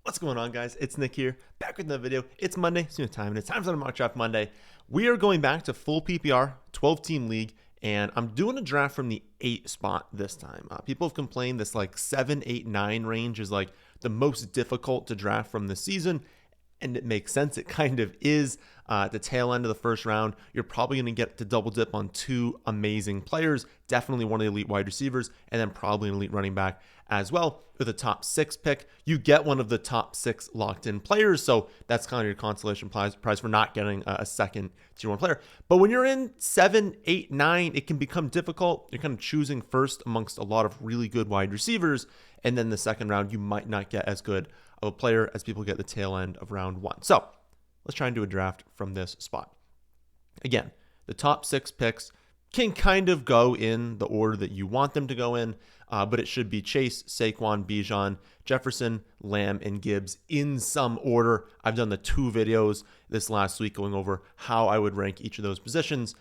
What's going on, guys? It's Nick here, back with another video. It's Monday, it's new time, and it's time for the Mock Draft Monday. We are going back to full PPR, 12-team league, and I'm doing a draft from the 8 spot this time. People have complained this like 7, 8, 9 range is like the most difficult to draft from this season, and it makes sense. It kind of is. At the tail end of the first round, you're probably going to get to double dip on 2 amazing players, definitely one of the elite wide receivers, and then probably an elite running back as well. With a top 6 pick, you get one of the top 6 locked in players, so that's kind of your consolation prize for not getting a second tier 1 player. But when you're in 7, 8, 9, it can become difficult. You're kind of choosing first amongst a lot of really good wide receivers, and then the second round, you might not get as good of a player as people get the tail end of round 1. So let's try and do a draft from this spot. Again, the top 6 picks can kind of go in the order that you want them to go in, but it should be Chase, Saquon, Bijan, Jefferson, Lamb, and Gibbs in some order. I've done the 2 videos this last week going over how I would rank each of those positions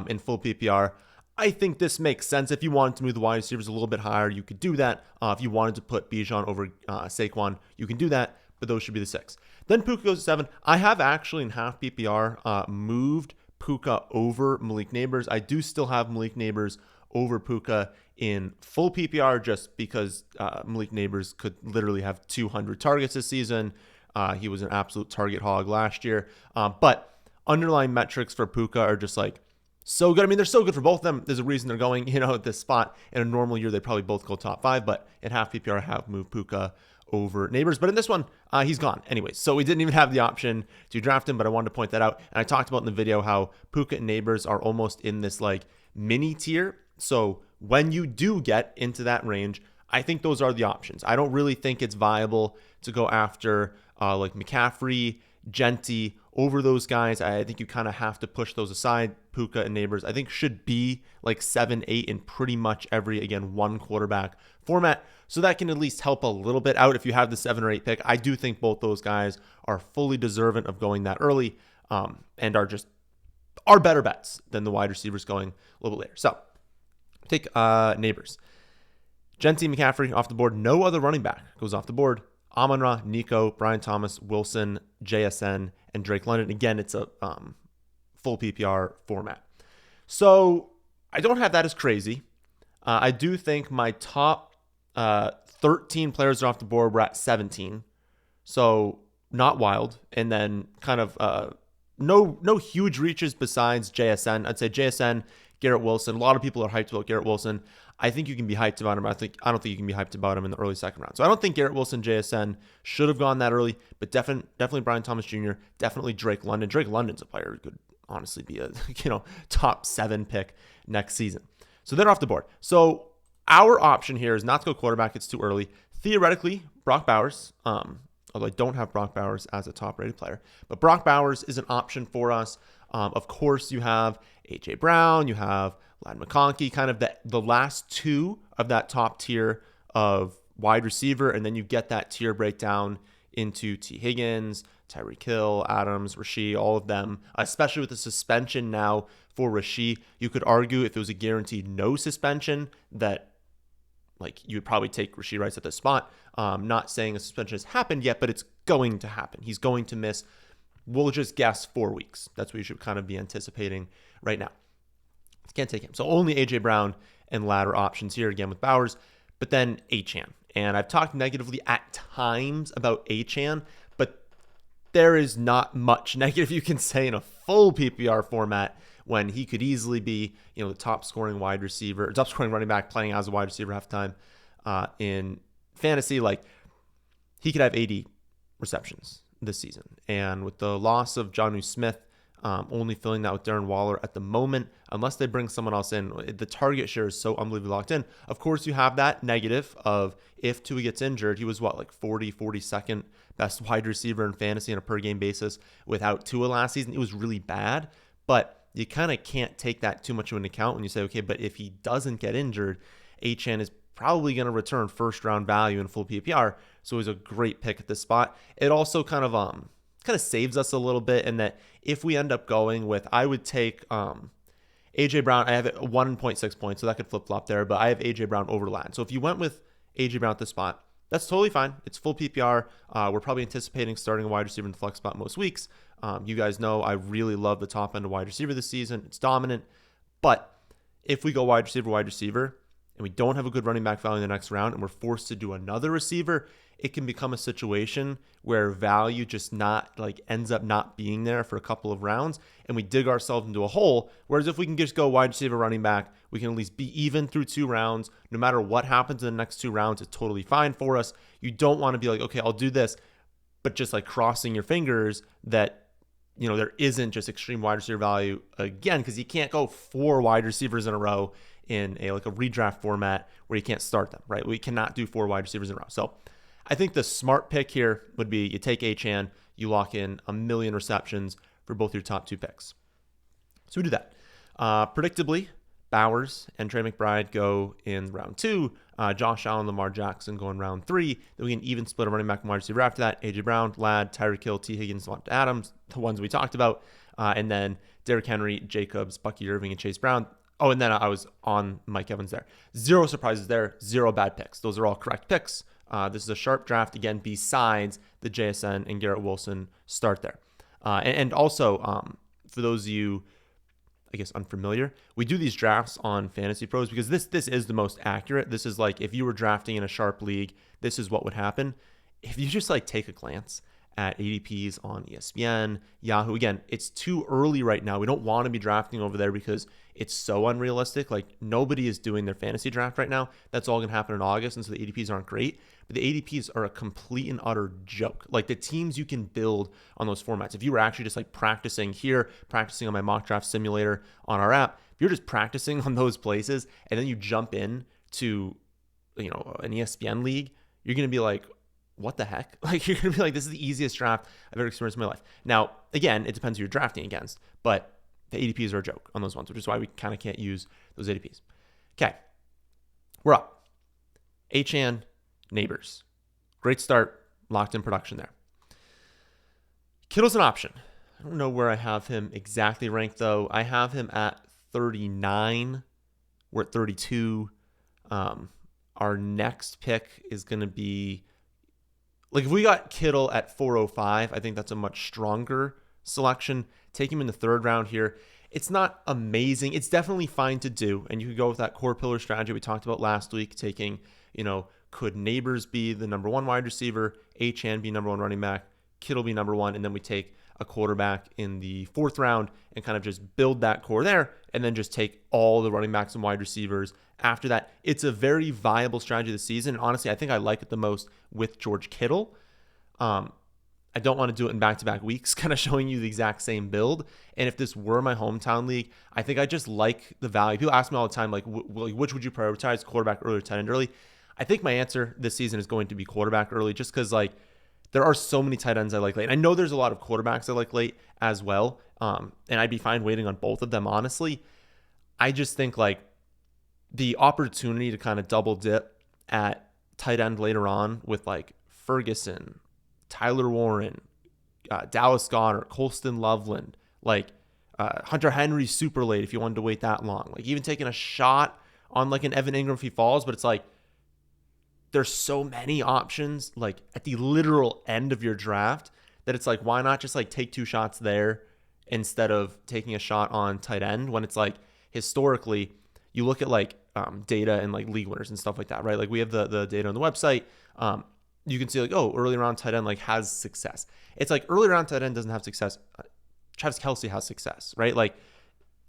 in full PPR. I think this makes sense. If you wanted to move the wide receivers a little bit higher, you could do that. If you wanted to put Bijan over Saquon, you can do that, but those should be the 6. Then Puka goes to 7. I have actually in half PPR moved Puka over Malik Nabers. I do still have Malik Nabers over Puka in full PPR just because Malik Nabers could literally have 200 targets this season. He was an absolute target hog last year. But underlying metrics for Puka are just like so good. I mean, they're so good for both of them. There's a reason they're going, at this spot. In a normal year, they probably both go top 5, but in half PPR, I have moved Puka over Nabers. But in this one, he's gone anyways. So we didn't even have the option to draft him, but I wanted to point that out. And I talked about in the video how Puka and Nabers are almost in this like mini tier. So when you do get into that range, I think those are the options. I don't really think it's viable to go after like McCaffrey, Genty over those guys. I think you kind of have to push those aside. Puka and Nabers, I think, should be like 7, 8 in pretty much every, again, 1 quarterback format. So that can at least help a little bit out if you have the 7 or 8 pick. I do think both those guys are fully deserving of going that early and are better bets than the wide receivers going a little bit later. So take Nabers. Genty, McCaffrey off the board. No other running back goes off the board. Amon-Ra, Nico, Brian Thomas, Wilson, JSN, and Drake London. Again, it's a full PPR format. So I don't have that as crazy. I do think my top 13 players are off the board. We're at 17. So not wild. And then kind of no huge reaches besides JSN. I'd say JSN, Garrett Wilson. A lot of people are hyped about Garrett Wilson. I think you can be hyped about him. I don't think you can be hyped about him in the early second round. So I don't think Garrett Wilson, JSN should have gone that early, but definitely Brian Thomas Jr., definitely Drake London. Drake London's a player who could honestly be a top 7 pick next season. So they're off the board. So our option here is not to go quarterback. It's too early. Theoretically, Brock Bowers, although I don't have Brock Bowers as a top-rated player, but Brock Bowers is an option for us. Of course, you have A.J. Brown, you have Ladd McConkey, kind of the last 2 of that top tier of wide receiver, and then you get that tier breakdown into T. Higgins, Tyreek Hill, Adams, Rashee, all of them, especially with the suspension now for Rashee. You could argue if it was a guaranteed no suspension that like you would probably take Rashee Rice at the spot. Not saying a suspension has happened yet, but it's going to happen. He's going to miss, we'll just guess 4 weeks. That's what you should kind of be anticipating right now. Can't take him. So only A.J. Brown and ladder options here again with Bowers, but then Achane. And I've talked negatively at times about Achane, but there is not much negative you can say in a full PPR format when he could easily be, the top scoring wide receiver, top scoring running back playing as a wide receiver half the time in fantasy. Like he could have 80 receptions this season. And with the loss of Jonnu Smith, only filling that with Darren Waller at the moment, unless they bring someone else in. The target share is so unbelievably locked in. Of course, you have that negative of if Tua gets injured, he was like 42nd best wide receiver in fantasy on a per game basis without Tua last season. It was really bad, but you kind of can't take that too much into account when you say, okay, but if he doesn't get injured, Achane is probably going to return first round value in full PPR. So he's a great pick at this spot. It also kind of saves us a little bit in that if we end up going with, I would take A.J. Brown. I have it 1.6 points, so that could flip-flop there, but I have A.J. Brown over Ladd. So if you went with A.J. Brown at this spot, That's totally fine. It's full PPR. We're probably anticipating starting a wide receiver in the flex spot most weeks. You guys know I really love the top end of wide receiver this season. It's dominant. But if we go wide receiver, and we don't have a good running back value in the next round, and we're forced to do another receiver, it can become a situation where value just not like ends up not being there for a couple of rounds, and we dig ourselves into a hole. Whereas if we can just go wide receiver, running back, we can at least be even through 2 rounds. No matter what happens in the next 2 rounds, it's totally fine for us. You don't want to be like, okay, I'll do this, but just like crossing your fingers that there isn't just extreme wide receiver value again, because you can't go 4 wide receivers in a row in a redraft format where you can't start them, right? We cannot do 4 wide receivers in a row. So I think the smart pick here would be you take Achane, you lock in 1 million receptions for both your top 2 picks. So we do that. Predictably, Bowers and Trey McBride go in round 2. Josh Allen, Lamar Jackson go in round 3. Then we can even split a running back and wide receiver after that. A.J. Brown, Ladd, Tyreek Hill, T. Higgins, Devontae Adams, the ones we talked about. And then Derrick Henry, Jacobs, Bucky Irving, and Chase Brown. Oh, and then I was on Mike Evans there. 0 surprises there, 0 bad picks. Those are all correct picks. This is a sharp draft, again, besides the JSN and Garrett Wilson start there. And also, for those of you, I guess, unfamiliar, we do these drafts on Fantasy Pros because this is the most accurate. This is like if you were drafting in a sharp league, this is what would happen. If you just take a glance at ADPs on ESPN, Yahoo, again, it's too early right now. We don't want to be drafting over there because it's so unrealistic. Nobody is doing their fantasy draft right now. That's all going to happen in August, and so the ADPs aren't great. But the ADPs are a complete and utter joke. The teams you can build on those formats. If you were actually just practicing here, practicing on my mock draft simulator on our app, if you're just practicing on those places and then you jump in to, an ESPN league, you're going to be like, what the heck? You're going to be like, this is the easiest draft I've ever experienced in my life. Now, again, it depends who you're drafting against, but the ADPs are a joke on those ones, which is why we kind of can't use those ADPs. Okay, we're up. Achane, Neighbors. Great start, locked in production there. Kittle's an option. I don't know where I have him exactly ranked, though. I have him at 39. We're at 32. Our next pick is going to be, if we got Kittle at 405, I think that's a much stronger selection. Take him in the 3rd round here. It's not amazing. It's definitely fine to do. And you could go with that core pillar strategy we talked about last week, taking, could Neighbors be the number 1 wide receiver, Achane be number 1 running back, Kittle be number 1, and then we take a quarterback in the 4th round and kind of just build that core there, and then just take all the running backs and wide receivers after that. It's a very viable strategy this season. And honestly, I think I like it the most with George Kittle. I don't want to do it in back-to-back weeks, kind of showing you the exact same build. And if this were my hometown league, I think I just like the value. People ask me all the time, which would you prioritize, quarterback early or tight end early? I think my answer this season is going to be quarterback early, just because there are so many tight ends I like late. And I know there's a lot of quarterbacks I like late as well. And I'd be fine waiting on both of them, honestly. I just think the opportunity to kind of double dip at tight end later on with Ferguson, Tyler Warren, Dallas Goedert, Colston Loveland, Hunter Henry super late if you wanted to wait that long. Even taking a shot on an Evan Ingram if he falls, but it's there's so many options at the literal end of your draft that it's why not just take 2 shots there instead of taking a shot on tight end, when it's historically you look at data and league winners and stuff like that, right? We have the data on the website. You can see early round tight end has success. It's early round tight end doesn't have success. Travis Kelce has success, right?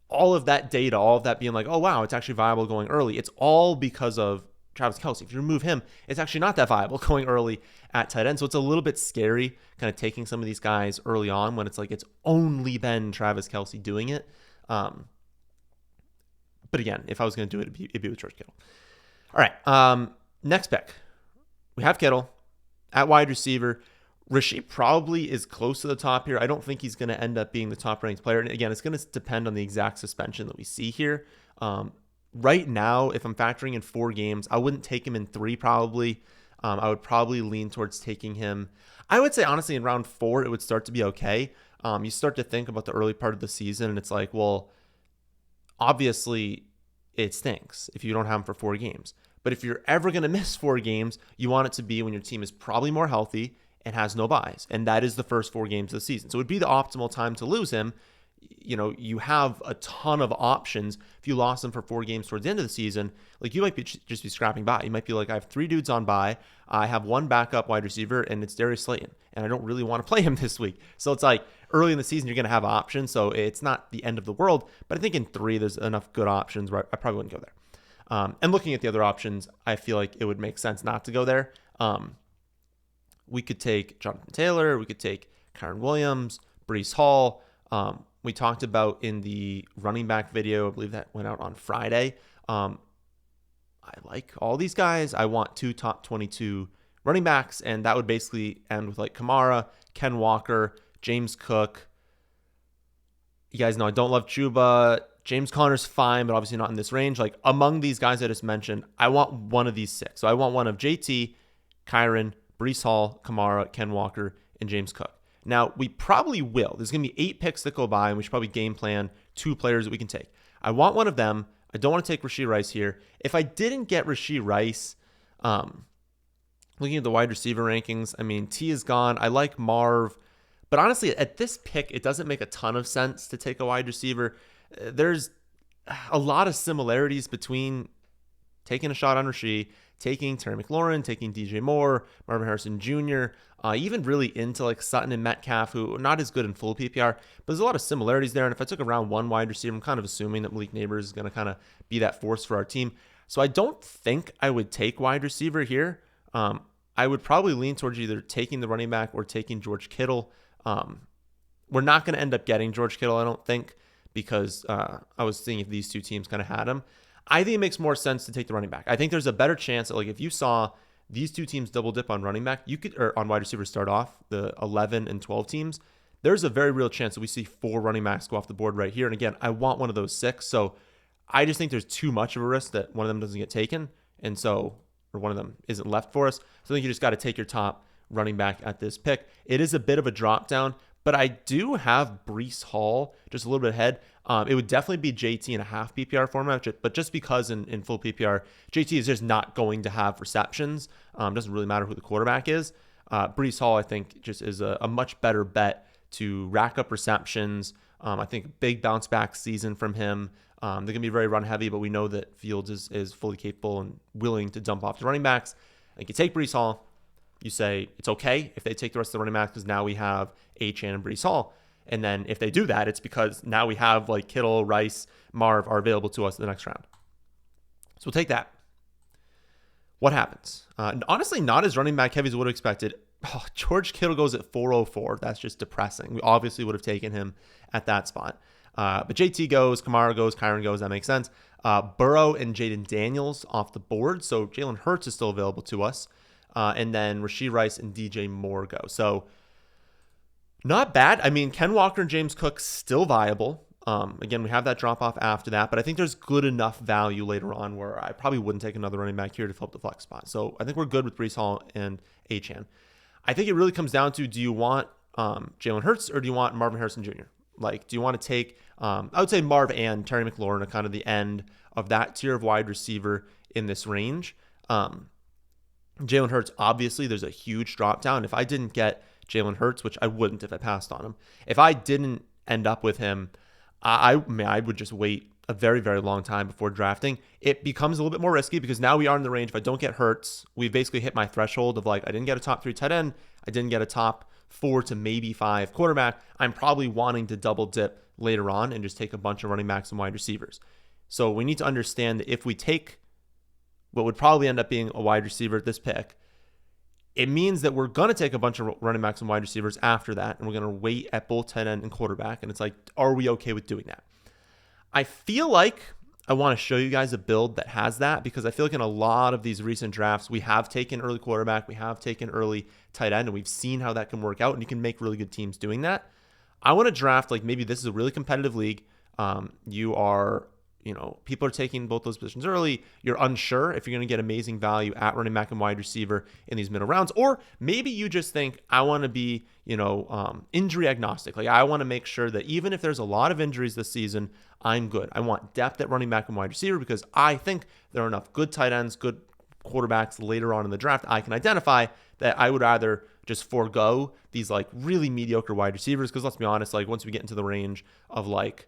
All of that data, all of that being oh wow, it's actually viable going early. It's all because of Travis Kelce. If you remove him, it's actually not that viable going early at tight end. So it's a little bit scary kind of taking some of these guys early on when it's it's only been Travis Kelce doing it. But again, if I was going to do it, it'd be with George Kittle. All right. Next pick. We have Kittle at wide receiver. Rashee probably is close to the top here. I don't think he's going to end up being the top ranked player. And again, it's going to depend on the exact suspension that we see here. Right now, if I'm factoring in 4 games, I wouldn't take him in 3 probably. I would probably lean towards taking him. I would say, honestly, in round 4, it would start to be okay. You start to think about the early part of the season, and it's well, obviously, it stinks if you don't have him for 4 games. But if you're ever going to miss 4 games, you want it to be when your team is probably more healthy and has no buys. And that is the first 4 games of the season. So it would be the optimal time to lose him. You have a ton of options. If you lost him for 4 games towards the end of the season, like you might just be scrapping by. You might be like, I have 3 dudes on bye. I have 1 backup wide receiver, and it's Darius Slayton. And I don't really want to play him this week. So it's like early in the season, you're going to have options. So it's not the end of the world. But I think in 3, there's enough good options where I probably wouldn't go there. And looking at the other options, I feel like it would make sense not to go there. We could take Jonathan Taylor. We could take Kyren Williams, Breece Hall. We talked about in the running back video, I believe that went out on Friday. I like all these guys. I want 2 top 22 running backs, and that would basically end with like Kamara, Ken Walker, James Cook. You guys know I don't love Chuba. James Conner's fine, but obviously not in this range. Like among these guys I just mentioned, I want one of these 6. So I want one of JT, Kyren, Breece Hall, Kamara, Ken Walker, and James Cook. Now, we probably will. There's going to be 8 picks that go by, and we should probably game plan 2 players that we can take. I want one of them. I don't want to take Rashee Rice here. If I didn't get Rashee Rice, looking at the wide receiver rankings, I mean, T is gone. I like Marv. But honestly, at this pick, it doesn't make a ton of sense to take a wide receiver. There's a lot of similarities between taking a shot on Rashee, taking Terry McLaurin, taking DJ Moore, Marvin Harrison Jr., even really into like Sutton and Metcalf, who are not as good in full PPR, but there's a lot of similarities there. And if I took a round 1 wide receiver, I'm kind of assuming that Malik Neighbors is going to kind of be that force for our team. So I don't think I would take wide receiver here. I would probably lean towards either taking the running back or taking George Kittle. We're not going to end up getting George Kittle, I don't think, because I was seeing if these 2 teams kind of had him. I think it makes more sense to take the running back. I think there's a better chance that, like, if you saw these 2 teams double dip on running back, or on wide receiver start off, the 11 and 12 teams, there's a very real chance that we see 4 running backs go off the board right here. And again, I want one of those 6. So I just think there's too much of a risk that one of them doesn't get taken. Or one of them isn't left for us. So I think you just got to take your top running back at this pick. It is a bit of a drop down, but I do have Breece Hall just a little bit ahead. It would definitely be JT in a half PPR format, but just because in full PPR, JT is just not going to have receptions. Doesn't really matter who the quarterback is. Breece Hall, I think, just is a much better bet to rack up receptions. I think big bounce back season from him. They're going to be very run heavy, but we know that Fields is fully capable and willing to dump off the running backs. Like you take Breece Hall, you say it's okay if they take the rest of the running backs because now we have Achane and Breece Hall. And then if they do that, it's because now we have like Kittle, Rice, Marv are available to us in the next round. So we'll take that. What happens? Honestly, not as running back heavy as I would have expected. Oh, George Kittle goes at 404. That's just depressing. We obviously would have taken him at that spot. But JT goes, Kamara goes, Kyren goes. That makes sense. Burrow and Jaden Daniels off the board. So Jalen Hurts is still available to us. And then Rashee Rice and DJ Moore go. So not bad. I mean, Ken Walker and James Cook still viable. Again, we have that drop off after that, but I think there's good enough value later on where I probably wouldn't take another running back here to fill up the flex spot. So I think we're good with Breece Hall and Achane. I think it really comes down to, do you want Jalen Hurts or do you want Marvin Harrison Jr.? Like, do you want to take, I would say Marv and Terry McLaurin are kind of the end of that tier of wide receiver in this range. Jalen Hurts, obviously, there's a huge drop down. If I didn't get Jalen Hurts, which I wouldn't if I passed on him, if I didn't end up with him, I would just wait a very, very long time before drafting. It becomes a little bit more risky because now we are in the range. If I don't get Hurts, we've basically hit my threshold of like, I didn't get a top 3 tight end. I didn't get a top 4 to maybe 5 quarterback. I'm probably wanting to double dip later on and just take a bunch of running backs and wide receivers. So we need to understand that if we take what would probably end up being a wide receiver at this pick, it means that we're going to take a bunch of running backs and wide receivers after that, and we're going to wait at both tight end and quarterback. And it's like, are we okay with doing that? I feel like I want to show you guys a build that has that, because I feel like in a lot of these recent drafts, we have taken early quarterback, we have taken early tight end, and we've seen how that can work out, and you can make really good teams doing that. I want to draft, like, maybe this is a really competitive league. People are taking both those positions early. You're unsure if you're going to get amazing value at running back and wide receiver in these middle rounds. Or maybe you just think, I want to be, injury agnostic. Like, I want to make sure that even if there's a lot of injuries this season, I'm good. I want depth at running back and wide receiver because I think there are enough good tight ends, good quarterbacks later on in the draft I can identify that I would rather just forego these like really mediocre wide receivers. Because let's be honest, like once we get into the range of like,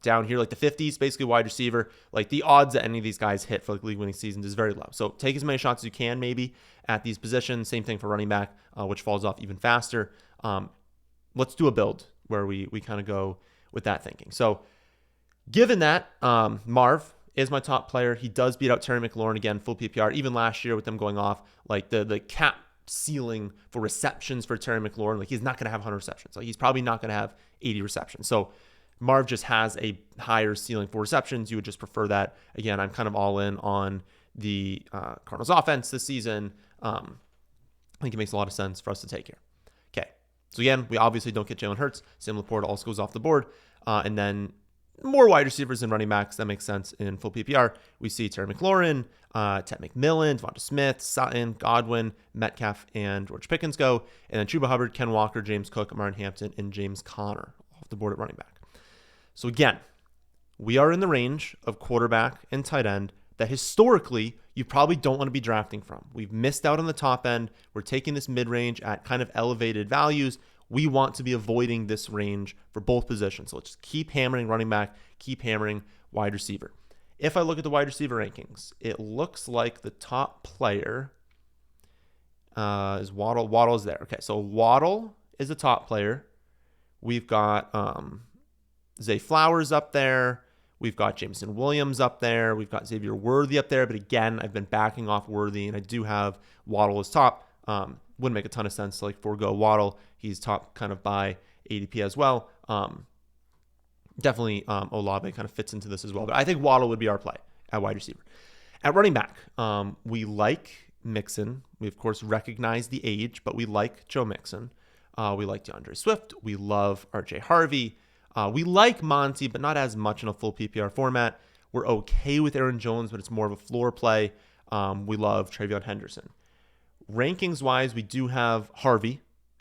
down here, like the 50s, basically wide receiver, like the odds that any of these guys hit for like league winning seasons is very low. So take as many shots as you can maybe at these positions. Same thing for running back, which falls off even faster. Let's do a build where we kind of go with that thinking. So given that, Marv is my top player. He does beat out Terry McLaurin again, full PPR. Even last year with them going off, like the cap ceiling for receptions for Terry McLaurin, like he's not going to have 100 receptions. Like he's probably not going to have 80 receptions. So Marv just has a higher ceiling for receptions. You would just prefer that. Again, I'm kind of all in on the Cardinals offense this season. I think it makes a lot of sense for us to take here. Okay. So again, we obviously don't get Jalen Hurts. Sam Laporta also goes off the board. And then more wide receivers and running backs. That makes sense in full PPR. We see Terry McLaurin, Ted McMillan, Devonta Smith, Sutton, Godwin, Metcalf, and George Pickens go. And then Chuba Hubbard, Ken Walker, James Cook, Martin Hampton, and James Conner off the board at running back. So again, we are in the range of quarterback and tight end that historically you probably don't want to be drafting from. We've missed out on the top end. We're taking this mid-range at kind of elevated values. We want to be avoiding this range for both positions. So let's just keep hammering running back, keep hammering wide receiver. If I look at the wide receiver rankings, it looks like the top player is Waddle. Waddle is there. Okay, so Waddle is the top player. We've got Zay Flowers up there. We've got Jameson Williams up there. We've got Xavier Worthy up there. But again, I've been backing off Worthy, and I do have Waddle as top. Wouldn't make a ton of sense to like forego Waddle. He's top kind of by ADP as well. Definitely Olave kind of fits into this as well. But I think Waddle would be our play at wide receiver. At running back, we like Mixon. We, of course, recognize the age, but we like Joe Mixon. We like DeAndre Swift. We love RJ Harvey. We like Monty, but not as much in a full PPR format. We're okay with Aaron Jones, but it's more of a floor play. We love Travion Henderson. Rankings-wise, we do have Harvey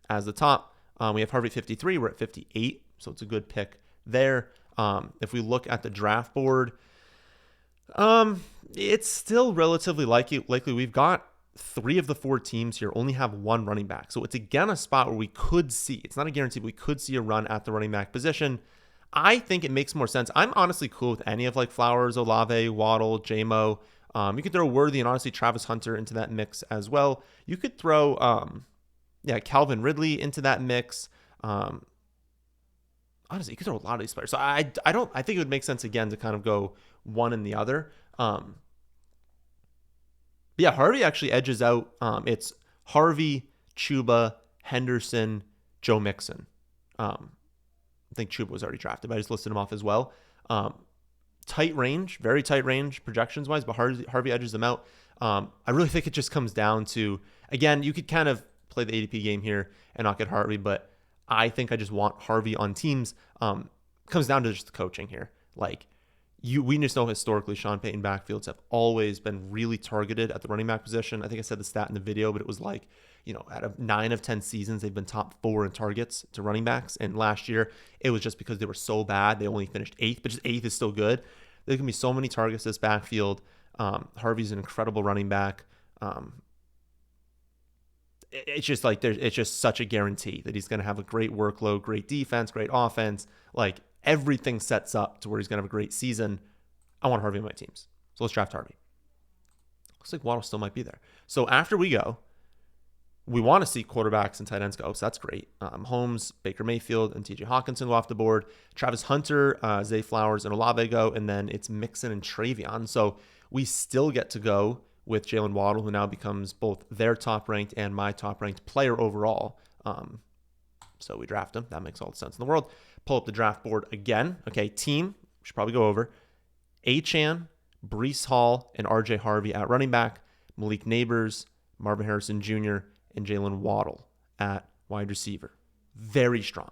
as the top. We have Harvey at 53. We're at 58, so it's a good pick there. If we look at the draft board, it's still relatively likely we've got 3 of the 4 teams here only have 1 running back. So it's again a spot where we could see, it's not a guarantee, but we could see a run at the running back position. I think it makes more sense. I'm honestly cool with any of like Flowers, Olave, Waddle, JMO. You could throw Worthy and honestly Travis Hunter into that mix as well. You could throw Calvin Ridley into that mix. Honestly, you could throw a lot of these players. So I think it would make sense again to kind of go one and the other. But yeah, Harvey actually edges out. It's Harvey, Chuba, Henderson, Joe Mixon. I think Chuba was already drafted, but I just listed him off as well. Tight range, very tight range projections-wise, but Harvey edges them out. I really think it just comes down to, again, you could kind of play the ADP game here and not get Harvey, but I think I just want Harvey on teams. Comes down to just the coaching here. Like, we just know historically Sean Payton backfields have always been really targeted at the running back position. I think I said the stat in the video, but it was like, out of 9 of 10 seasons, they've been top 4 in targets to running backs. And last year, it was just because they were so bad. They only finished 8th, but just 8th is still good. There can be so many targets this backfield. Harvey's an incredible running back. It's just like it's just such a guarantee that he's going to have a great workload, great defense, great offense. Like everything sets up to where he's going to have a great season. I want Harvey on my teams. So let's draft Harvey. Looks like Waddle still might be there. So after we go, we want to see quarterbacks and tight ends go. So that's great. Holmes, Baker Mayfield, and TJ Hawkinson go off the board. Travis Hunter, Zay Flowers, and Olave go. And then it's Mixon and Travion. So we still get to go with Jalen Waddle, who now becomes both their top-ranked and my top-ranked player overall. So we draft him. That makes all the sense in the world. Pull up the draft board again. Okay, team, we should probably go over. Achane, Breece Hall, and RJ Harvey at running back. Malik Neighbors, Marvin Harrison Jr., and Jalen Waddle at wide receiver. Very strong.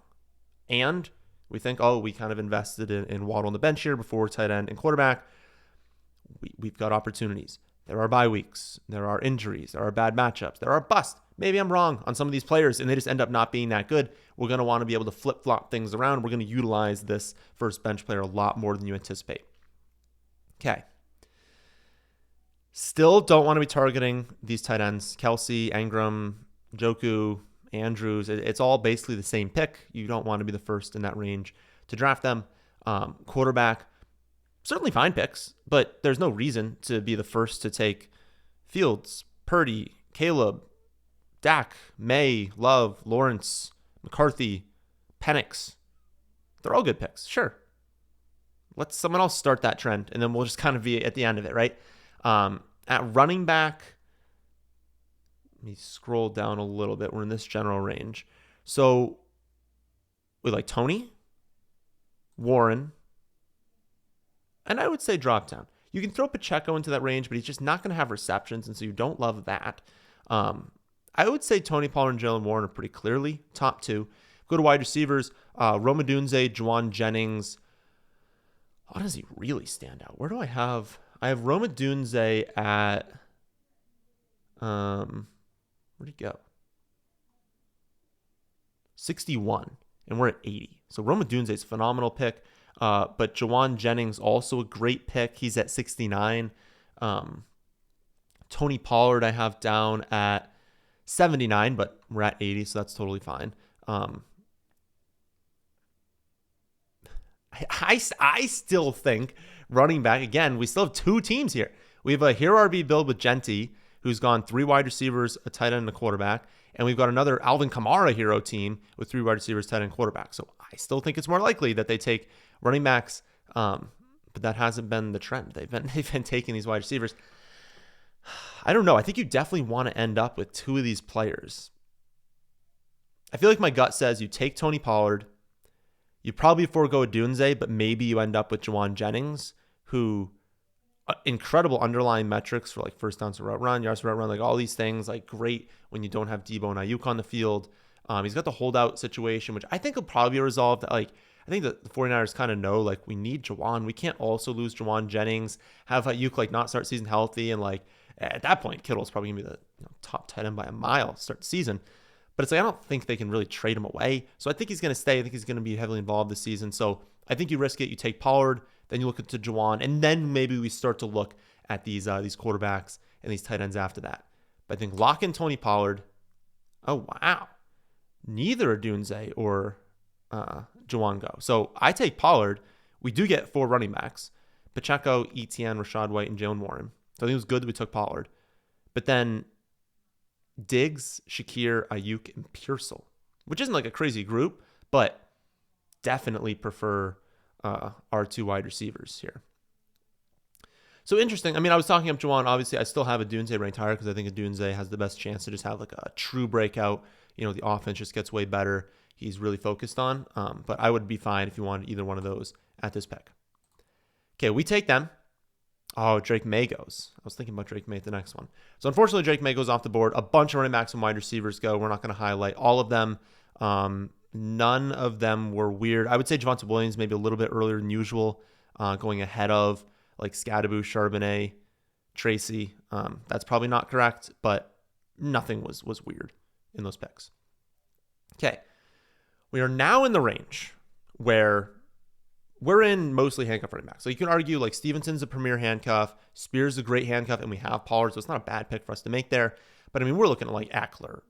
And we think, we kind of invested in Waddle on the bench here before tight end and quarterback. We've got opportunities. There are bye weeks. There are injuries. There are bad matchups. There are busts. Maybe I'm wrong on some of these players and they just end up not being that good. We're going to want to be able to flip-flop things around. We're going to utilize this first bench player a lot more than you anticipate. Okay. Still don't want to be targeting these tight ends. Kelsey, Engram, Joku, Andrews. It's all basically the same pick. You don't want to be the first in that range to draft them. Quarterback, certainly fine picks, but there's no reason to be the first to take Fields, Purdy, Caleb, Dak, May, Love, Lawrence, McCarthy, Penix. They're all good picks. Sure. Let someone else start that trend, and then we'll just kind of be at the end of it, right? At running back, let me scroll down a little bit. We're in this general range. So we like Tony, Warren, and I would say drop down. You can throw Pacheco into that range, but he's just not going to have receptions, and so you don't love that. I would say Tony Pollard and Jalen Warren are pretty clearly top two. Go to wide receivers, Rome Odunze, Juwan Jennings. How does he really stand out? Where do I have? I have Rome Odunze at, where'd he go? 61, and we're at 80. So Rome Odunze is a phenomenal pick, but Juwan Jennings also a great pick. He's at 69. Tony Pollard I have down at 79, but we're at 80, so that's totally fine. I still think running back, again, we still have two teams here. We have a Hero RB build with Genty, who's gone 3 wide receivers, a tight end, and a quarterback. And we've got another Alvin Kamara hero team with 3 wide receivers, tight end, and quarterback. So I still think it's more likely that they take running backs, but that hasn't been the trend. They've been taking these wide receivers. I don't know. I think you definitely want to end up with 2 of these players. I feel like my gut says you take Tony Pollard. You probably forego Odunze, but maybe you end up with Juwan Jennings, who incredible underlying metrics for like first downs to route run, yards to route run, like all these things, like great when you don't have Debo and Ayuk on the field. He's got the holdout situation, which I think will probably be resolved. Like I think that the 49ers kind of know, like we need Juwan. We can't also lose Juwan Jennings, have Ayuk like not start season healthy, and like at that point, Kittle's probably gonna be the top tight end by a mile to start the season. But it's like I don't think they can really trade him away. So I think he's going to stay. I think he's going to be heavily involved this season. So I think you risk it. You take Pollard, then you look into Juwan, and then maybe we start to look at these quarterbacks and these tight ends after that. But I think lock in Tony Pollard. Oh, wow. Neither Odunze or Juwan go. So I take Pollard. We do get 4 running backs. Pacheco, Etienne, Rashad White, and Jalen Warren. So I think it was good that we took Pollard. But then Diggs, Shakir, Ayuk, and Pearsall, which isn't like a crazy group, but definitely prefer our 2 wide receivers here. So interesting. I mean, I was talking up Juwan. Obviously, I still have Odunze ranked higher because I think Odunze has the best chance to just have like a true breakout. The offense just gets way better. He's really focused on. But I would be fine if you wanted either one of those at this pick. Okay, we take them. Oh, Drake May goes. I was thinking about Drake May at the next one. So unfortunately, Drake May goes off the board. A bunch of running backs and wide receivers go. We're not going to highlight all of them. None of them were weird. I would say Javonte Williams maybe a little bit earlier than usual, going ahead of like Scadaboo, Charbonnet, Tracy. That's probably not correct, but nothing was weird in those picks. Okay. We are now in the range where we're in mostly handcuff running back. So you can argue like Stevenson's a premier handcuff, Spears is a great handcuff, and we have Pollard, so it's not a bad pick for us to make there. But I mean, we're looking at like Eckler,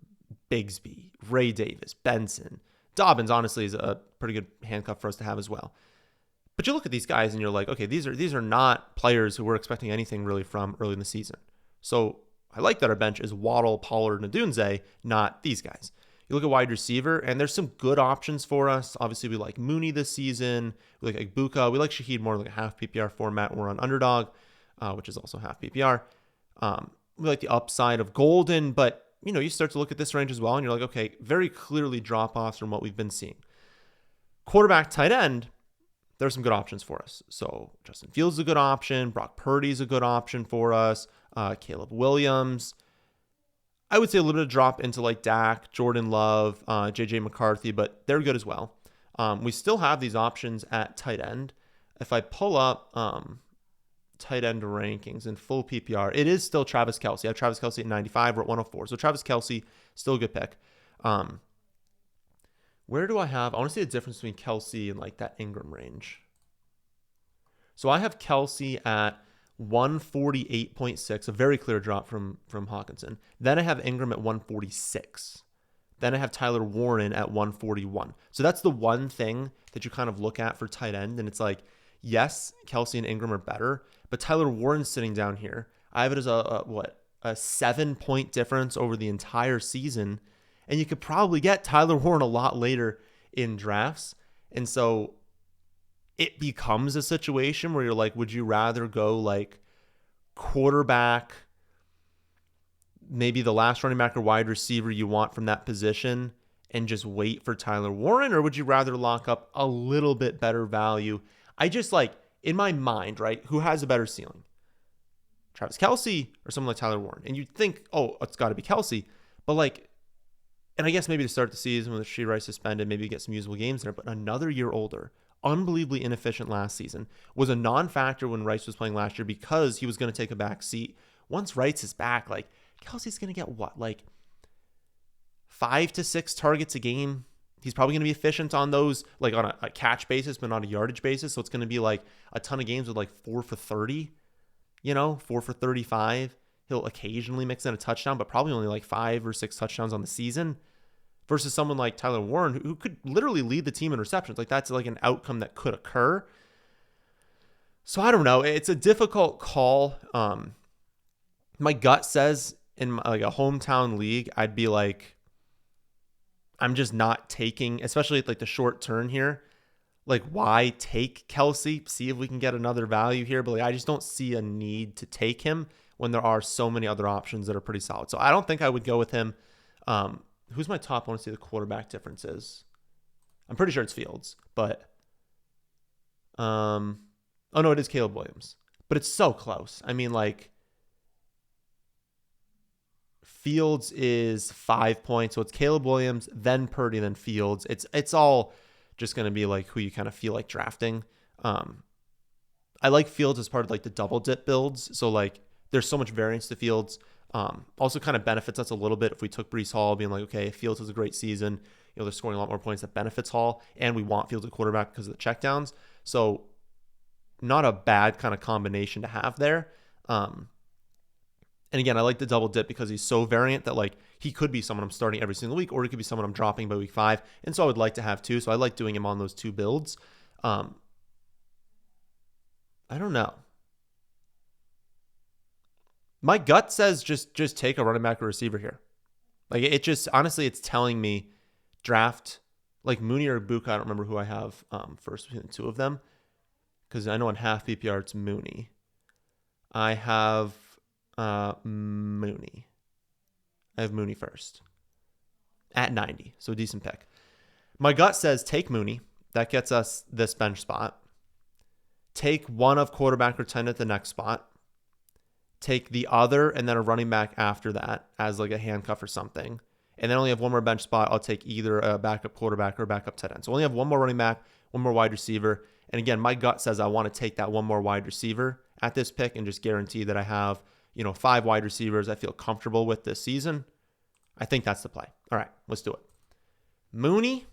Bigsby, Ray Davis, Benson. Dobbins, honestly, is a pretty good handcuff for us to have as well. But you look at these guys and you're like, okay, these are not players who we're expecting anything really from early in the season. So I like that our bench is Waddle, Pollard, and Odunze, not these guys. You look at wide receiver, and there's some good options for us. Obviously, we like Mooney this season. We like Igbuka. We like Shaheed more like a half PPR format. We're on Underdog, which is also half PPR. We like the upside of Golden, but you start to look at this range as well, and you're like, okay, very clearly drop-offs from what we've been seeing. Quarterback, tight end, there's some good options for us. So Justin Fields is a good option. Brock Purdy is a good option for us. Caleb Williams. I would say a little bit of drop into like Dak, Jordan Love, JJ McCarthy, but they're good as well. We still have these options at tight end. If I pull up tight end rankings in full PPR, it is still Travis Kelce. I have Travis Kelce at 95. We're at 104. So Travis Kelce, still a good pick. Where do I have? I want to see the difference between Kelce and like that Ingram range. So I have Kelce at 148.6, a very clear drop from Hawkinson. Then I have Ingram at 146. Then I have Tyler Warren at 141. So that's the one thing that you kind of look at for tight end. And it's like, yes, Kelsey and Ingram are better, but Tyler Warren's sitting down here. I have it as a 7-point difference over the entire season. And you could probably get Tyler Warren a lot later in drafts. And so it becomes a situation where you're like, would you rather go like quarterback, maybe the last running back or wide receiver you want from that position, and just wait for Tyler Warren? Or would you rather lock up a little bit better value? I just like, in my mind, right, who has a better ceiling? Travis Kelsey or someone like Tyler Warren? And you'd think, oh, it's got to be Kelsey. But like, and I guess maybe to start the season with Rashee Rice suspended, maybe you get some usable games there, but another year older, unbelievably inefficient last season, was a non-factor when Rice was playing last year because he was going to take a back seat. Once Rice is back, like, Kelsey's going to get what? Like 5 to 6 targets a game. He's probably going to be efficient on those, like on a catch basis, but not a yardage basis. So it's going to be like a ton of games with like 4 for 30, 4 for 35. He'll occasionally mix in a touchdown, but probably only like 5 or 6 touchdowns on the season versus someone like Tyler Warren, who could literally lead the team in receptions. Like that's like an outcome that could occur. So I don't know. It's a difficult call. My gut says in like a hometown league, I'd be like, I'm just not taking, especially like the short turn here. Like, why take Kelsey? See if we can get another value here. But like, I just don't see a need to take him when there are so many other options that are pretty solid. So I don't think I would go with him. Who's my top? I want to see the quarterback differences. I'm pretty sure it's Fields, but oh no, it is Caleb Williams. But it's so close. I mean, like, Fields is 5 points. So it's Caleb Williams, then Purdy, then Fields. It's all just going to be like who you kind of feel like drafting. I like Fields as part of like the double dip builds. So like there's so much variance to Fields. Also kind of benefits us a little bit if we took Breece Hall, being like, okay, if Fields has a great season, they're scoring a lot more points. That benefits Hall, and we want Fields at quarterback because of the checkdowns. So not a bad kind of combination to have there. And again, I like the double dip because he's so variant that like he could be someone I'm starting every single week, or he could be someone I'm dropping by week 5. And so I would like to have 2. So I like doing him on those 2 builds. I don't know. My gut says just take a running back or receiver here. Like it just, honestly, it's telling me draft like Mooney or Buka. I don't remember who I have first between the 2 of them, because I know in half PPR it's Mooney. I have Mooney. I have Mooney first at 90. So a decent pick. My gut says take Mooney. That gets us this bench spot. Take one of quarterback or 10 at the next spot. Take the other and then a running back after that as like a handcuff or something. And then only have one more bench spot. I'll take either a backup quarterback or a backup tight end. So only have one more running back, one more wide receiver. And again, my gut says I want to take that one more wide receiver at this pick and just guarantee that I have 5 wide receivers I feel comfortable with this season. I think that's the play. All right, let's do it. Mooney,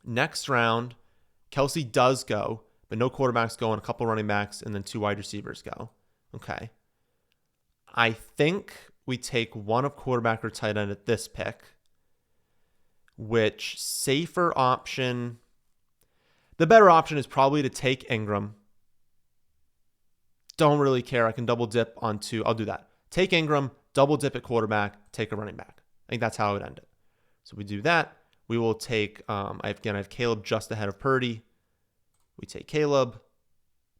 next round. Kelsey does go, but no quarterbacks go and a couple running backs and then 2 wide receivers go. Okay. I think we take one of quarterback or tight end at this pick, which safer option. The better option is probably to take Ingram. Don't really care. I can double dip on 2. I'll do that. Take Ingram, double dip at quarterback, take a running back. I think that's how I would end it. So we do that. We will take, I have Caleb just ahead of Purdy. We take Caleb.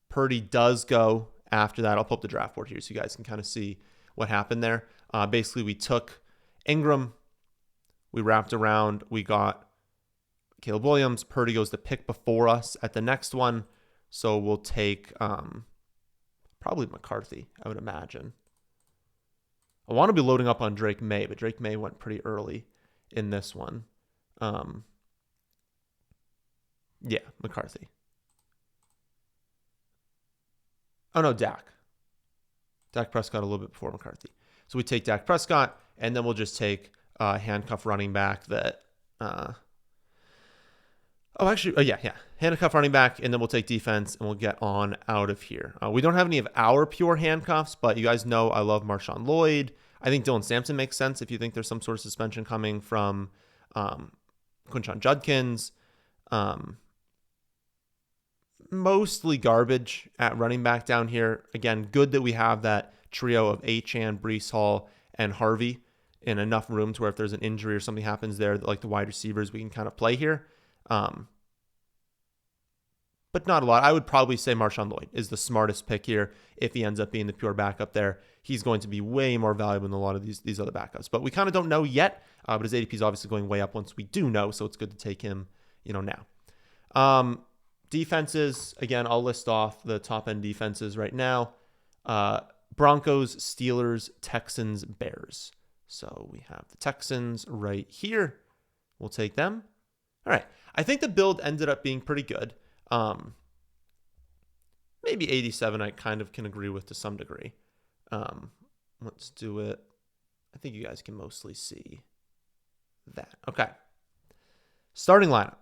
Purdy does go after that. I'll pull up the draft board here so you guys can kind of see what happened there. Basically, we took Ingram. We wrapped around. We got Caleb Williams. Purdy goes the pick before us at the next one. So we'll take probably McCarthy, I would imagine. I want to be loading up on Drake May, but Drake May went pretty early in this one. Yeah, McCarthy. Oh, no, Dak. Dak Prescott a little bit before McCarthy. So we take Dak Prescott, and then we'll just take a handcuff running back that Oh, actually, yeah. Handcuff running back, and then we'll take defense, and we'll get on out of here. We don't have any of our pure handcuffs, but you guys know I love Marshawn Lloyd. I think Dylan Sampson makes sense if you think there's some sort of suspension coming from Quinshon Judkins. Mostly garbage at running back down here. Again, good that we have that trio of Achane, Breece Hall, and Harvey in enough room to where if there's an injury or something happens there, like the wide receivers, we can kind of play here. But not a lot. I would probably say Marshawn Lloyd is the smartest pick here. If he ends up being the pure backup there, he's going to be way more valuable than a lot of these other backups. But we kind of don't know yet. But his ADP is obviously going way up once we do know, so it's good to take him, now. Defenses, again, I'll list off the top end defenses right now. Broncos, Steelers, Texans, Bears. So we have the Texans right here. We'll take them. All right. I think the build ended up being pretty good. Maybe 87 I kind of can agree with to some degree. Let's do it. I think you guys can mostly see that. Okay. Starting lineup.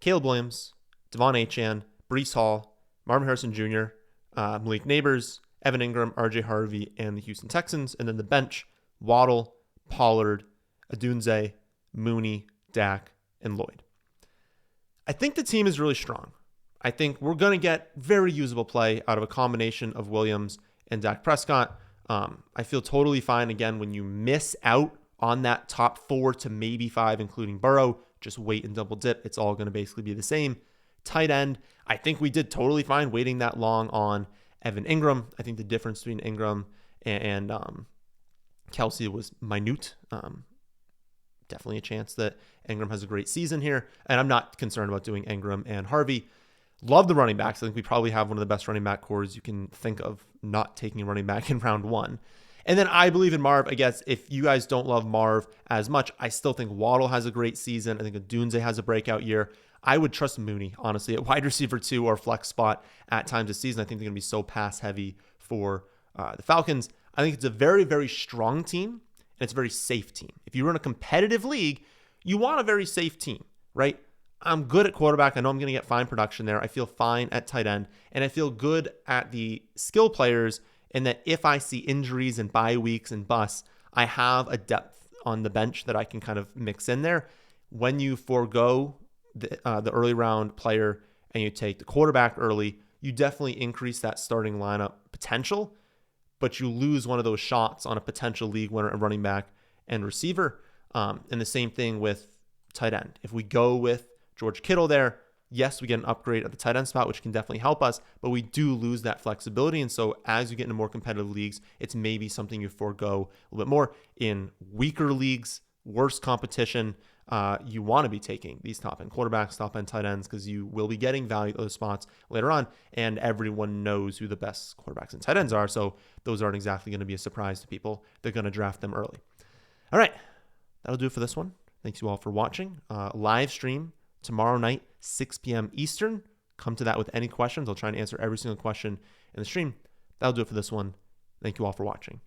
Caleb Williams, Devon Achane, Breece Hall, Marvin Harrison Jr., Malik Neighbors, Evan Ingram, RJ Harvey, and the Houston Texans. And then the bench, Waddle, Pollard, Adunze, Mooney, Dak, and Lloyd. I think the team is really strong. I think we're going to get very usable play out of a combination of Williams and Dak Prescott. I feel totally fine, again, when you miss out on that top 4 to maybe 5, including Burrow. Just wait and double dip. It's all going to basically be the same. Tight end, I think we did totally fine waiting that long on Evan Ingram. I think the difference between Ingram and Kelsey was minute. Definitely a chance that Ingram has a great season here. And I'm not concerned about doing Ingram and Harvey. Love the running backs. I think we probably have one of the best running back cores you can think of, not taking a running back in round 1. And then I believe in Marv. I guess if you guys don't love Marv as much, I still think Waddle has a great season. I think Adunze has a breakout year. I would trust Mooney, honestly, at wide receiver 2 or flex spot at times this season. I think they're going to be so pass heavy for the Falcons. I think it's a very, very strong team, and it's a very safe team. If you run a competitive league, you want a very safe team, right? I'm good at quarterback. I know I'm going to get fine production there. I feel fine at tight end, and I feel good at the skill players in that if I see injuries and bye weeks and busts, I have a depth on the bench that I can kind of mix in there. When you forego the early round player and you take the quarterback early, you definitely increase that starting lineup potential, but you lose one of those shots on a potential league winner and running back and receiver. And the same thing with tight end. If we go with George Kittle there, yes, we get an upgrade at the tight end spot, which can definitely help us, but we do lose that flexibility. And so as you get into more competitive leagues, it's maybe something you forego a little bit more. In weaker leagues, worse competition, you want to be taking these top end quarterbacks, top end tight ends, because you will be getting value at those spots later on. And everyone knows who the best quarterbacks and tight ends are. So those aren't exactly going to be a surprise to people. They're going to draft them early. All right. That'll do it for this one. Thanks you all for watching. Live stream tomorrow night, 6 p.m. Eastern. Come to that with any questions. I'll try and answer every single question in the stream. That'll do it for this one. Thank you all for watching.